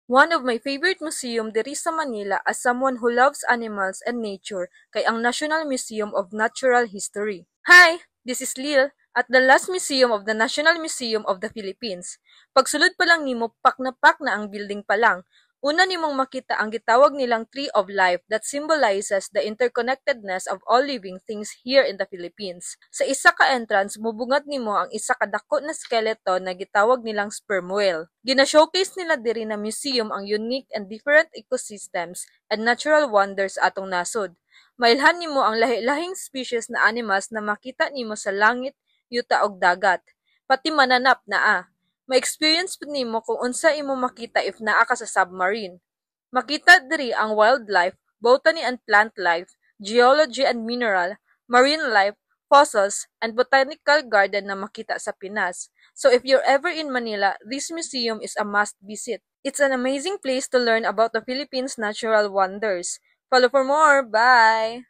One of my favorite museum diri sa Manila as someone who loves animals and nature kay ang National Museum of Natural History. Hi, this is Lil at the last museum of the National Museum of the Philippines. Pagsulod pa lang nimo pak na ang building pa lang. Una nimong makita ang gitawag nilang Tree of Life that symbolizes the interconnectedness of all living things here in the Philippines. Sa isa ka entrance, mubungat nimo ang isa ka dako na skeleton na gitawag nilang sperm whale. Gina-showcase nila diri na museum ang unique and different ecosystems and natural wonders atong nasod. Mailhan nimo ang lahi-lahing species na animals na makita nimo sa langit, yuta ug dagat. Pati mananap naa. Ma-experience pud nimo kung unsa imo makita if naa ka sa submarine. Makita diri ang wildlife, botany and plant life, geology and mineral, marine life, fossils, and botanical garden na makita sa Pinas. So if you're ever in Manila, this museum is a must visit. It's an amazing place to learn about the Philippines' natural wonders. Follow for more. Bye!